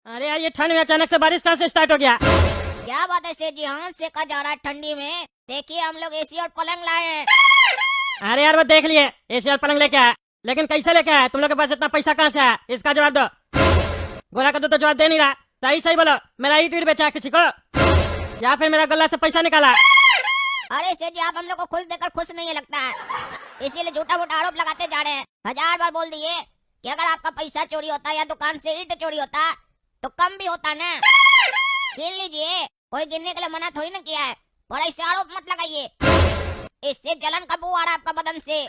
अरे यार ये ठंड में अचानक से बारिश कहाँ से स्टार्ट हो गया? क्या बात है सेठ जी, हाँ सेका जा रहा है ठंडी में। देखिए हम लोग एसी और पलंग लाए हैं। अरे यार वो देख लिए एसी और पलंग लेके आया, लेकिन कैसे लेके आया? तुम लोग के पास इतना पैसा कहाँ से आया? इसका जवाब दो। गोला का तो जवाब दे नहीं रहा। सही सही बोलो, मेरा ईट बेचा किसी को या फिर मेरा गला से पैसा निकाला? अरे सेठ जी, आप हम लोग को खुश देखकर खुश नहीं लगता है, इसीलिए झूठा मूठा आरोप लगाते जा रहे हैं। 1000 बार बोल दिए कि अगर आपका पैसा चोरी होता या दुकान से ईट चोरी होता तो कम भी होता ना। गिन लीजिए, कोई गिनने के लिए मना थोड़ी ना किया है। और ऐसे आरोप मत लगाइए, इससे जलन का बू आ रहा है आपका बदन से।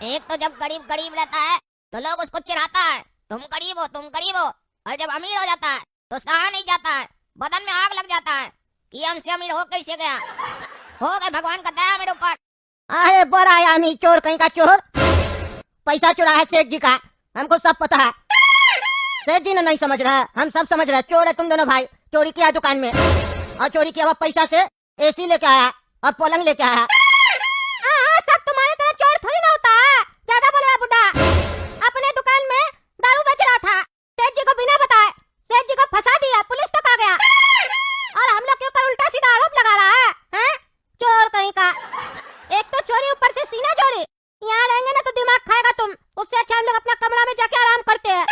एक तो जब गरीब गरीब रहता है तो लोग उसको चिढ़ाता है, तुम गरीब हो तुम गरीब हो। और जब अमीर हो जाता है तो सहा नहीं जाता है, बदन में आग लग जाता है कि हमसे अमीर हो कैसे गया। हो गए भगवान का दया मेरे ऊपर। अरे बड़ा यानी चोर कहीं का चोर, पैसा चुरा है सेठ जी का, हमको सब पता है। सेठ जी ने नहीं समझ रहा है, हम सब समझ रहे हैं। चोर है तुम दोनों भाई, चोरी किया दुकान में और चोरी किया हुआ पैसा से एसी लेके आया और पलंग लेके आया। सब तुम्हारे तरह चोर थोड़ी ना होता है। ज्यादा बोल रहा बुड्ढा। अपने दुकान में दारू बेच रहा था, सेठ जी को बिना बताए सेठ जी को फंसा दिया, पुलिस तक आ गया और हम लोग के ऊपर उल्टा सीधा आरोप लगा रहा है, हैं? चोर कहीं का। एक तो चोरी, ऊपर से सीना चोरी। यहाँ रहेंगे ना तो दिमाग खाएगा तुम, उससे अच्छा हम लोग अपना कमरा में जाके आराम करते हैं।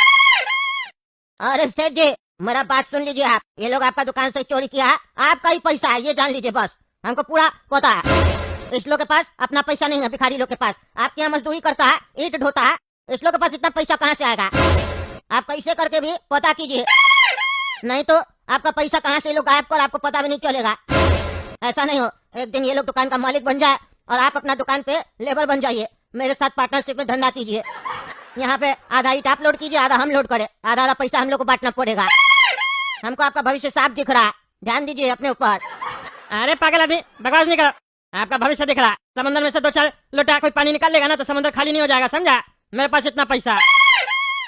अरे सेठ जी मेरा बात सुन लीजिए आप, ये लोग आपका दुकान से चोरी किया है, आपका ही पैसा है ये जान लीजिए बस, हमको पूरा पता है। इस लोग के पास अपना पैसा नहीं है, भिखारी लोग के पास। आपके यहाँ मजदूरी करता है, ईंट ढोता है, इस लोग के पास इतना पैसा कहाँ से आएगा? आप कैसे करके भी पता कीजिए, नहीं तो आपका पैसा कहाँ से लोग गायब कर आपको पता भी नहीं चलेगा। ऐसा नहीं हो, एक दिन ये लोग दुकान का मालिक बन जाए और आप अपना दुकान पे लेबर बन जाइए, मेरे साथ पार्टनरशिप में धंधा कीजिए। यहाँ पे आधा ईट आप लोड कीजिए, आधा हम लोड करें, आधा आधा पैसा हम लोग को बांटना पड़ेगा। हमको आपका भविष्य साफ दिख रहा है, ध्यान दीजिए अपने ऊपर। अरे पागल आदमी, बकवास नहीं करो। आपका भविष्य दिख रहा है, समंदर में से 2-4 लोटा कोई पानी निकाल लेगा ना तो समंदर खाली नहीं हो जाएगा, समझा? मेरे पास इतना पैसा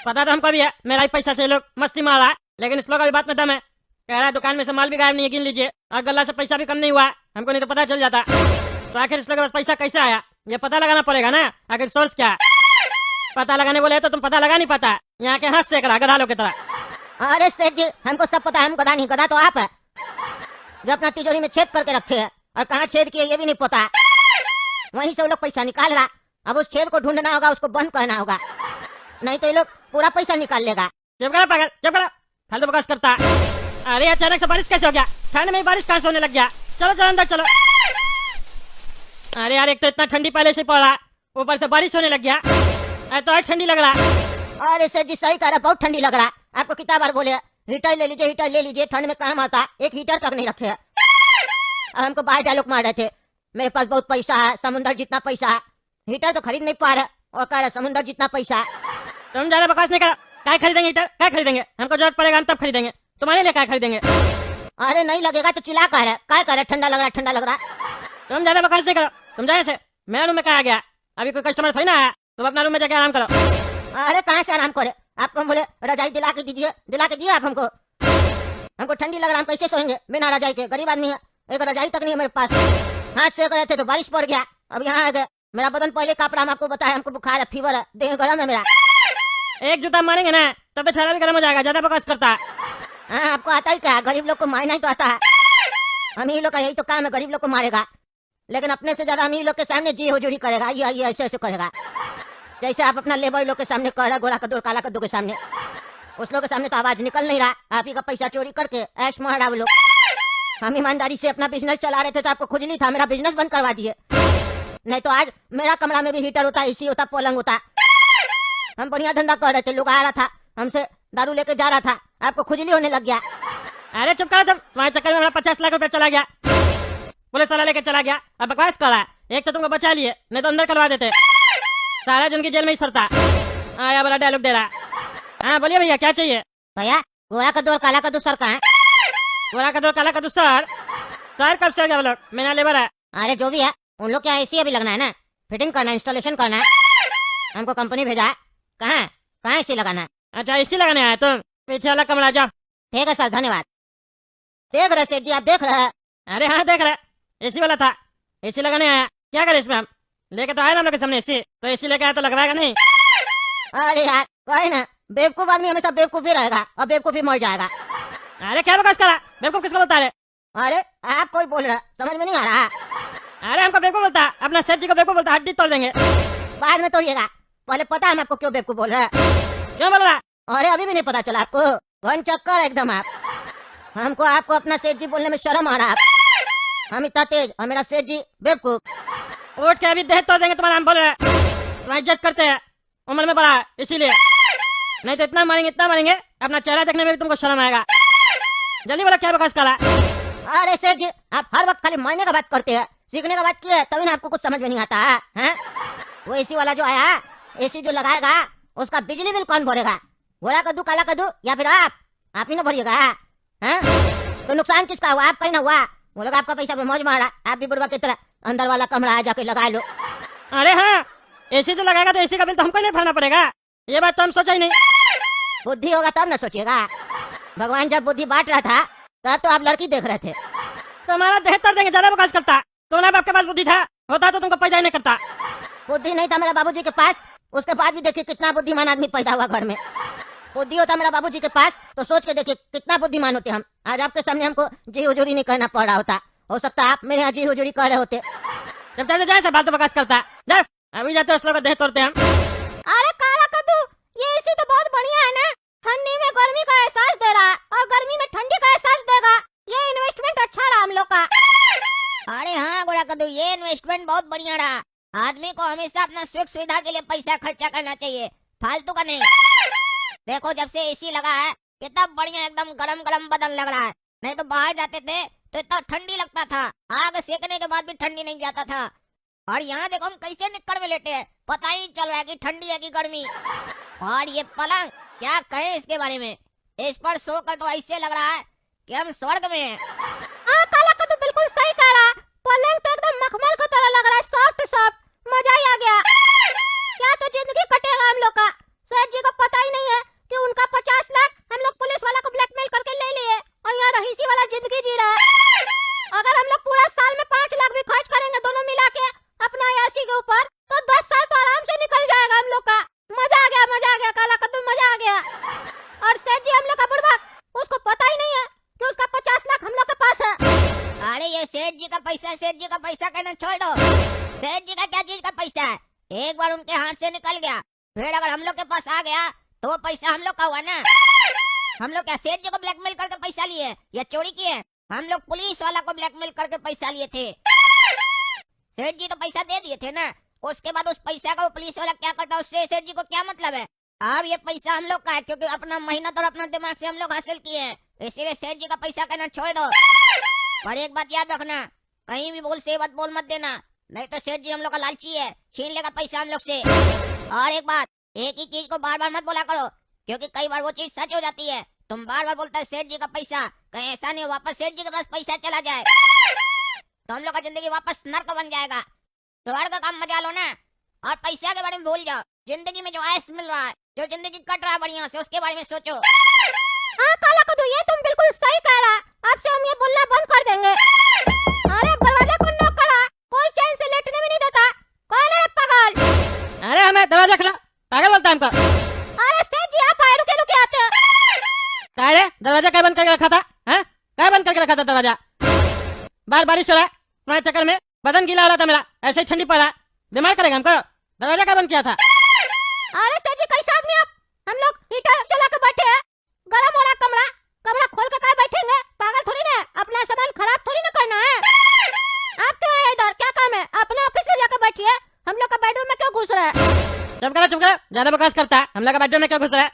पता तो हमको भी है, मेरा ही पैसा से लोग मस्ती मार रहा है, लेकिन इस लोग अभी बात में दम है। कह रहा है दुकान में से माल भी गायब नहीं है, गिन लीजिए, और गला से पैसा भी कम नहीं हुआ, हमको नहीं तो पता चल जाता। तो आखिर इस लोग के पास पैसा कैसे आया ये पता लगाना पड़ेगा ना। आखिर सोर्स क्या है? पता लगाने बोले तो तुम पता लगा नहीं पाता, यहाँ के हाथ से करा गधा लोग की तरह। अरे सेठ जी हमको सब पता है, हम गधा नहीं, गधा तो आप है जो अपना तिजोरी में छेद करके रखे है, और कहाँ छेद किए ये भी नहीं पता। वहीं से वो लोग पैसा निकाल रहा, अब उस छेद को ढूंढना होगा, उसको बंद करना होगा, नहीं तो ये लोग पूरा पैसा निकाल लेगा। चुप करो पागल, चुप करो, फालतू बकवास करता है। अरे अचानक से बारिश कैसे हो गया? ठंड में बारिश कहाँ से होने लग गया? चलो चलो अंदर चलो। अरे यार एक तो इतना ठंडी पहले से पड़ रहा, ऊपर से बारिश होने लग गया, तो और ठंडी लग रहा। अरे सेठ जी सही कह रहा, बहुत ठंडी लग रहा है। आपको कितना बार बोले हीटर ले लीजिए, हीटर ले लीजिए, ठंड में काम आता है, एक हीटर तक नहीं रखे। और हमको बाहर डायलॉग मार रहे थे, मेरे पास बहुत पैसा है, समुद्र जितना पैसा है, हीटर तो खरीद नहीं पा रहे और कह रहे समुद्र जितना पैसा है। तुम ज्यादा बकवास नहीं करो, क्या खरीदेंगे हीटर? क्या खरीदेंगे? हमको जरूरत पड़ेगा हम तब खरीदेंगे, तुम्हारे लिए क्या खरीदेंगे? अरे नहीं लगेगा तो चिल्ला कह रहे, क्या कह रहे, ठंडा लग रहा ठंडा लग रहा। तुम ज्यादा बकवास नहीं करो, तुम जाए से मेरा रूम में क्या आ गया? अभी कोई कस्टमर थोड़ी ना आया, तुम अपना रूम में जाके आराम करो। अरे कहाँ से आराम करे, आपको हम बोले रजाई दिला के दीजिए, दिला के दिए आप हमको। हमको ठंडी लग रहा, हम कैसे सोएंगे बिना रजाई के? गरीब आदमी है, एक रजाई तक नहीं है मेरे पास। हाथ से रहे थे तो बारिश पड़ गया, अब यहाँ आ गए, मेरा बदन पहले कापड़ा, हम आपको बताया, हमको बुखार है, फीवर है, देह गरम है मेरा। एक जूता मारेंगे ना तब थोड़ा भी गर्म हो जाएगा, ज्यादा बकवास करता है। हाँ आपको आता ही क्या, गरीब लोग को मारना ही तो आता है। अमीर लोग का यही तो काम है, गरीब लोग को मारेगा, लेकिन अपने से ज्यादा अमीर लोग के सामने जी हुजूरी करेगा, ये ऐसे ऐसे करेगा, जैसे आप अपना लेबर लोग के सामने कर रहे, गोरा कद्दू काला कद्दू के सामने। उस लोग के सामने तो आवाज निकल नहीं रहा, आप ही का पैसा चोरी करके ऐश मार रहा वो लोग। हम ईमानदारी से अपना बिजनेस चला रहे थे तो आपको खुजली था, मेरा बिजनेस बंद करवा दिए, नहीं तो आज मेरा कमरा में भी हीटर होता, एसी होता, पलंग होता। हम बढ़िया धंधा कर रहे थे, लोग आ रहा था, हमसे दारू लेके जा रहा था, आपको खुजली होने लग गया। अरे चुप करो तुम, तुम्हारे चक्कर में मेरा 50 लाख रुपया चला गया, पुलिस वाला लेके चला गया, अब बकवास कर रहा है। एक तो तुमको बचा लिए, नहीं तो अंदर करवा देते, सारा जिनकी जेल में ही सरता। आया बड़ा डायलॉग दे रहा। हाँ बोलिए भैया क्या चाहिए? भैया गोरा कद्दू और काला कद्दू सर का है? गोरा कद्दू काला कद्दू सर कब से गया वो लोग? मेरा लेबर है। अरे जो भी है, उन लोग क्या एसी अभी लगना है ना, फिटिंग करना है, इंस्टॉलेशन करना है, हमको कंपनी भेजा है। कहाँ कहाँ एसी लगाना है? अच्छा एसी लगाने आया तुम? पीछे वाला कमरा जाओ। ठीक है सर धन्यवाद। देख रहे सेठ जी, आप देख रहे हैं? अरे हाँ देख रहे, एसी वाला था, एसी लगाने आया। क्या करे इसमें, हम लेके तो आए ना हम लोग के सामने एसी, तो एसी लेके आया तो लगवाएगा नहीं? अरे यार कोई ना, बेवकूफ आदमी हमेशा बेवकूफ ही रहेगा और बेवकूफ ही मर जाएगा। अरे क्या बकवास करा, बेवकूफ किसको बोलता है? अरे आप कोई बोल रहा, समझ में नहीं आ रहा। अरे हमको बेवकूफ बोलता, अपना सेठ जी को बेवकूफ बोलता, हड्डी तोड़ देंगे। बाद में तोड़िएगा, पहले पता है हम आपको क्यों बेवकूफ बोल रहे हैं? क्यों बोल रहा? अरे अभी भी नहीं पता चला आपको? वन चक्कर एकदम आप। हमको आपको अपना सेठ जी बोलने में शर्म आ रहा है। हम इतना तेज और मेरा सेठ जी बेवकूफ। उठ के अभी देह तोड़ देंगे तुम्हारा, हम बोल रहे हैं। तुम्हारी इज्जत करते हैं, उम्र में बड़ा है इसीलिए, नहीं तो इतना मारेंगे अपना चेहरा देखने में भी तुमको शर्म आएगा। जल्दी बोला क्या बकवास करा? अरे सेठ जी आप हर वक्त खाली मरने का बात करते हैं, सीखने का बात की है तभी ना आपको कुछ समझ में नहीं आता है, हैं? वो एसी वाला जो आया, एसी जो लगाएगा उसका बिजली बिल कौन भरेगा? गोरा कद्दू काला कद्दू या फिर आप ही ना भरिएगा, हैं? तो नुकसान किसका हुआ? आपका ही ना हुआ। वो लोग आपका पैसा पे मौज मारा, आप भी बुढ़वा की तरह अंदर वाला कमरा आ जाके लगा लो। अरे हाँ, एसी जो लगाएगा तो एसी का बिल तो हमको नहीं भरना पड़ेगा, ये बात तो हम सोचा ही नहीं। बुद्धि होगा तब ना सोचिएगा। भगवान जब बुद्धि बांट रहा था तब तो आप लड़की देख रहे थे। तो हमारा देह तोड़ देंगे, ज्यादा बकवास करता। तुम्हारे बाप के पास बुद्धि था, होता तो तुमको पैदा ही नहीं करता। बुद्धि नहीं था मेरा बाबूजी के पास, उसके बाद भी देखिए कितना बुद्धिमान आदमी पैदा हुआ घर में। बुद्धि होता मेरा बाबूजी के पास तो सोच के देखिए कितना बुद्धिमान होते हम। आज आपके सामने हमको जी हुजूरी नहीं कहना पड़ रहा होता। हो सकता है आप मेरे यहाँ जी हुजूरी कह रहे होते। जब चले जाए बात तो बकवास करता। जा अभी जाते उस लोग का देह तोड़ते हम। अरे काला कद्दू, ये एसी तो बहुत बढ़िया है ना, ठंडी में गर्मी का एहसास दे रहा है और गर्मी में ठंडी का एहसास देगा। ये इन्वेस्टमेंट अच्छा रहा हम लोग का। अरे हाँ गोरा कद्दू, ये इन्वेस्टमेंट बहुत बढ़िया रहा। आदमी को हमेशा अपना सुख सुविधा के लिए पैसा खर्चा करना चाहिए, फालतू का नहीं। देखो जब से एसी लगा है कितना बढ़िया एकदम गरम गरम बदन लग रहा है। नहीं तो बाहर जाते थे तो इतना ठंडी लगता था, आग सेकने के बाद भी ठंडी नहीं जाता था। और यहाँ देखो हम कैसे निक्कर में लेटे हैं, पता ही नहीं चल रहा है कि ठंडी है कि गर्मी। और ये पलंग क्या कहें इसके बारे में, इस पर सोकर तो ऐसे लग रहा है कि हम स्वर्ग में हैं। काला कद्दू बिल्कुल सही कह रहा है, पलंग तो एकदम मखमल की तरह लग रहा है, सॉफ्ट सॉफ्ट, मजा ही आ गया। क्या तो जिंदगी कटेगा हम लोग का। सेठ जी को पता ही नहीं है कि उनका 50 लाख हम लोग पुलिस वाला को ब्लैकमेल करके ले लिए और यहाँ रहीसी वाला जिंदगी जी रहा है। अगर हम लोग पूरा साल में 5 लाख भी खर्च करेंगे दोनों मिला के अपना एसी के ऊपर तो 10 साल तो आराम से निकल जाएगा हम लोग का। मजा आ गया काला कद्दू, मजा आ गया। और सेठ जी हम लोग का बुढ़वा, उसको पता ही नहीं है कि उसका 50 लाख हम लोग के पास है। अरे ये सेठ जी का पैसा कहना छोड़ दो। सेठ जी का क्या चीज का पैसा है, एक बार उनके हाथ से निकल गया फिर अगर हम लोग के पास आ गया तो वो पैसा हम लोग का हुआ ना। हम लोग क्या सेठ जी को ब्लैकमेल करके पैसा लिए या चोरी किए? हम लोग पुलिस वाला को ब्लैकमेल करके पैसा लिए थे। सेठ जी तो पैसा दे दिए थे ना, उसके बाद उस पैसा का वो पुलिस वाला क्या करता, उससे सेठ जी को क्या मतलब है? अब ये पैसा हम लोग का है क्योंकि अपना मेहनत और अपना दिमाग से हम लोग हासिल किए हैं, इसीलिए सेठ जी का पैसा कहना छोड़ दो। पर एक बात याद रखना, कहीं भी बोल से बोल मत देना, नहीं तो सेठ जी हम लोग का लालची है, छीन लेगा पैसा हम लोग से। और एक बात, एक ही चीज को बार बार मत बोला करो क्योंकि कई बार वो चीज सच हो जाती है। तुम बार बार बोलता है सेठ जी का पैसा, कहीं ऐसा नहीं वापस सेठ जी के पास पैसा चला जाए तो हम लोग का जिंदगी वापस नर्क बन जाएगा। स्वर्ग का काम मजा लो ना और पैसा के बारे में भूल जाओ। जिंदगी में जो ऐश मिल रहा है, जो जिंदगी कट रहा है बढ़िया से, उसके बारे में सोचो। हाँ काला कद्दू, ये तुम बिल्कुल सही कह रहा है, आपसे हम ये बोलना बंद कर देंगे। अरे दरवाजा कौन नॉक करा, कोई चैन से लेटने भी नहीं देता, कौन है पागल? अरे हमें दरवाजा खुला, पागल बोलता है हमको। अरे सेठ जी आप रुके रुके आते हो। अरे दरवाजा क्या बंद करके रखा था? हैं? क्या बंद करके रखा था दरवाजा? बार बारिश हो रहा है, तुम्हारे चक्कर में बदन गीला हो रहा था मेरा, ऐसे ही ठंडी पड़ रहा है, बीमार करेगा हमको। दरवाजा क्या बंद किया था? अरे सेठ जी कैसे आदमी आप, हम लोग हीटर चला के बैठे हैं, गरम हो रहा कमरा, कमरा खोल के कहाँ बैठेंगे? पागल थोड़ी ना, अपना सामान खराब थोड़ी ना करना है। आप क्यों आए इधर, क्या काम है? अपने ऑफिस में जाकर बैठिए, हम लोग का बेडरूम में क्यों घुस रहा है? चुप करो, ज्यादा बकवास करता है। हम लोग का बेडरूम में क्यों घुस रहा है?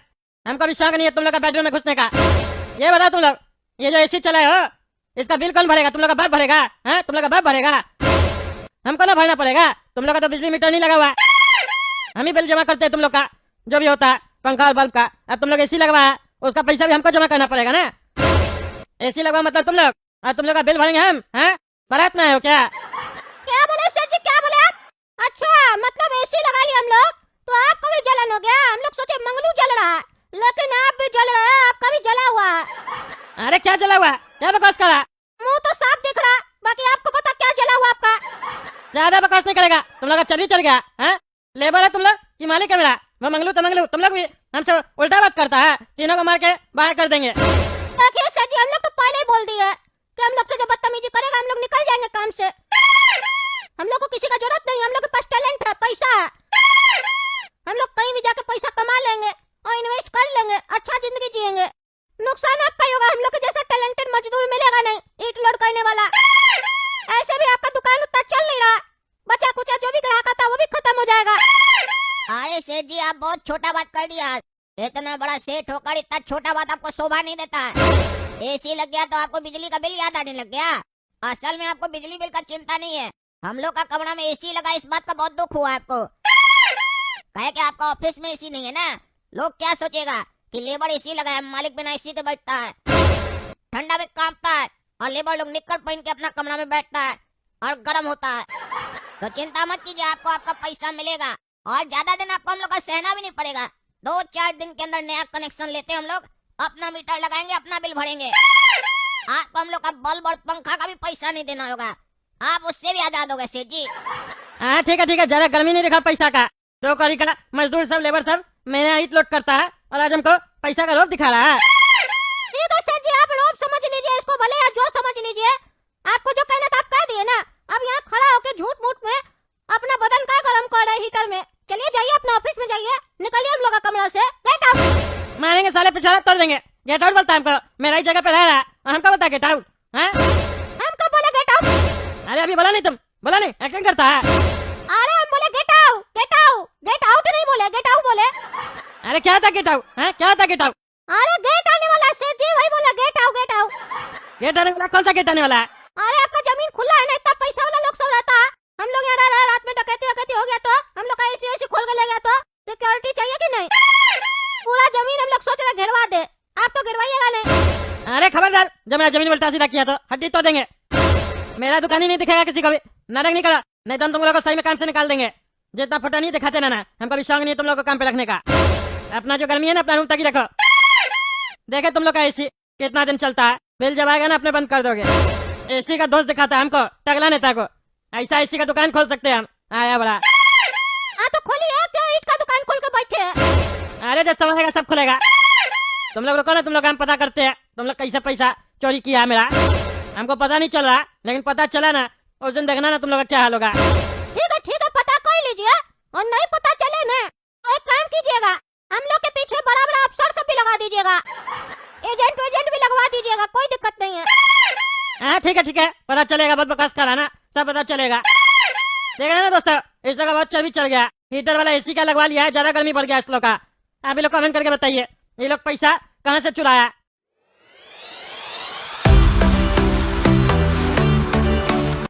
हमको भी शौक नहीं है तुम लोग का बेडरूम में घुसने का। ये बताओ तुम लोग, ये जो एसी चलाए हो इसका बिल कौन भरेगा? तुम लोग का बाप भरेगा? हैं? तुम लोग का बाप भरेगा, हमको ना भरना पड़ेगा? तुम लोग का तो बिजली मीटर नहीं लगा हुआ है, हम ही बिल जमा करते हैं तुम लोग का जो भी होता है, पंखा और बल्ब का। अब तुम लोग एसी लगवा है, उसका पैसा भी हमको जमा करना पड़ेगा ना। एसी लगवा मतलब तुम लोग, और तुम लोग का बिल भरेंगे हम, हैं? बारात में आए हो क्या? क्या बोले सेठ जी, क्या बोले आप? अच्छा मतलब एसी लगा लिया हम लोग तो आपको भी जलन हो गया। हम लोग सोचे मंगलू जल रहा है, लेकिन आप भी जल रहे हैं, आपका भी जला हुआ है। अरे क्या जला हुआ है? क्या बकवास कर रहा है? मुंह तो साफ दिख रहा है, बाकी आपको पता क्या जला हुआ आपका? ज्यादा बकवास नहीं करेगा, तुम लोग का चर्बी चढ़ गया है। लेबर है तुम लोग कि मालिक है मेरा? वो मंगलू तो मंगलू, तुम लोग भी हमसे उल्टा बात करता है। तीनों को मार के बाहर कर देंगे। देखिए सेठ जी, हम लोग तो पहले ही बोल दिए कि हम लोग से जो बदतमीजी करेगा हम लोग निकल जाएंगे काम से। हम लोग को किसी का जरूरत नहीं, हम लोग के पास टैलेंट है, पैसा है। हम लोग कहीं भी जाके पैसा कमा लेंगे और इन्वेस्ट कर लेंगे, अच्छा जिंदगी जिएंगे। नुकसान आपका ही होगा, हम लोग के जैसा टैलेंटेड मजदूर मिलेगा नहीं, ईट लोड करने वाला। ऐसे भी आपका दुकान उतना चल नहीं रहा, बचा कुचा जो भी ग्राहक आता वो भी खत्म हो जाएगा। अरे सेठ जी, आप बहुत छोटा बात कर दिया। इतना बड़ा सेठ होकर इतना छोटा बात आपको शोभा नहीं देता है। एसी लग गया तो आपको बिजली का बिल याद आने लग गया। असल में आपको बिजली बिल का चिंता नहीं है। हम लोग का कमरा में एसी लगा, इस बात का बहुत दुख हुआ आपको। कहे कि आपका ऑफिस में एसी नहीं है ना, लोग क्या सोचेगा कि लेबर एसी लगाया, मालिक बिना एसी के बैठता है, ठंडा में कांपता है, और लेबर लोग निक्कर पहन के अपना कमरा में बैठता है और गर्म होता है। तो चिंता मत कीजिए, आपको आपका पैसा मिलेगा और ज्यादा दिन आपको हम लोग का सहना भी नहीं पड़ेगा। 2-4 दिन के अंदर नया कनेक्शन लेते हम लोग, अपना मीटर लगाएंगे, अपना बिल भरेंगे। आपको हम लोग का बल्ब और पंखा का भी पैसा नहीं देना होगा, आप उससे भी आजाद हो गए सेठ जी। हाँ ठीक है, ज्यादा गर्मी नहीं दिखा पैसा का। तो करी का मजदूर सब, लेबर सब मेरा ईट लोड करता है और आज हमको पैसा का लोभ दिखा रहा है। ठीक है सेठ जी, आप लोग समझ लीजिए इसको, भले या जो समझ लीजिए। आपको जो कहना था आप कह दिए ना। अब यहाँ खड़ा होके झूठ मूठ में अपना बदन का गरम कर रहे हीटर में। चलिए जाइए अपने ऑफिस में जाइए, निकलिए हम लोग का कमरा से। Get out. मारेंगे साले, पिछड़ा तोड़ देंगे। गेट आउट बोलता है हमको, मेरा ही जगह पे रह रहा है और हमको बता गेट आउट। हमको बोले गेट आउट। अरे अभी बोला नहीं, तुम बोला नहीं, एक्टिंग करता है। अरे हम बोले gate out, get out, get out नहीं बोले, गेट आउट बोले। अरे क्या था गेट आउट? क्या था गेट आउट? अरे गेट आने वाला है सेठ जी, वही बोला get out, get out. Gate आने वाला? कौन सा गेट आने वाला है? अरे आपका जमीन खुला है ना, इतना पैसा वाला लोग सब रहता है। हम लोग यहाँ रह रहे हैं, रात में डकैती हो गया तो हम लोग का एसी वेसी खोल के ले गया तो सिक्योरिटी चाहिए कि नहीं? पूरा जमीन हम लोग सोच रहे गिरवा दे, आप तो गिरवाइएगा नहीं। अरे खबरदार, जब मेरा जमीन उल्टा सीधा किया तो हड्डी तोड़ देंगे। मेरा दुकान ही नहीं दिखेगा किसी को भी, नाटक नहीं करा, नहीं तो हम तुम लोग को सही में काम से निकाल देंगे। जितना फोटो नहीं दिखाते ना, हमको भी शौक नहीं तुम लोग को काम पे रखने का। अपना जो गर्मी है ना, अपना रूम तक ही रखो। देखे तुम लोग का एसी कितना दिन चलता है, बिल जब आएगा ना अपने बंद कर दोगे। एसी का दोस्त दिखाता है हमको, टगला नेता को। ऐसा एसी का दुकान खोल सकते हैं हम, आया बड़ा। तो खोलिए, क्या ईंट का दुकान खोल के बैठे हैं? अरे जब समझ आएगा सब खुलेगा। तुम लोग रुको ना, तुम लोग हम पता करते हैं तुम लोग कैसे पैसा चोरी किया मेरा। हमको पता नहीं चल रहा, लेकिन पता चला ना उस दिन देखना ना तुम लोग का क्या हाल होगा। ठीक है, पता कर लीजिए। और नहीं पता चले ना, एक काम कीजिएगा, हम लोग के पीछे बड़ा बड़ा अफसर सब भी लगा दीजिएगा, एजेंट भी लगवा दीजिएगा, कोई दिक्कत नहीं है। हाँ ठीक है, पता चलेगा, बहुत बकवास कराना, सब पता चलेगा। देखना ना दोस्तों, इस लोग का बहुत चल भी चल गया। हीटर वाला एसी का लगवा लिया है, ज्यादा गर्मी बढ़ गया इस लोग का। आप ये लोग कमेंट करके बताइए, ये लोग पैसा कहाँ से चुराया।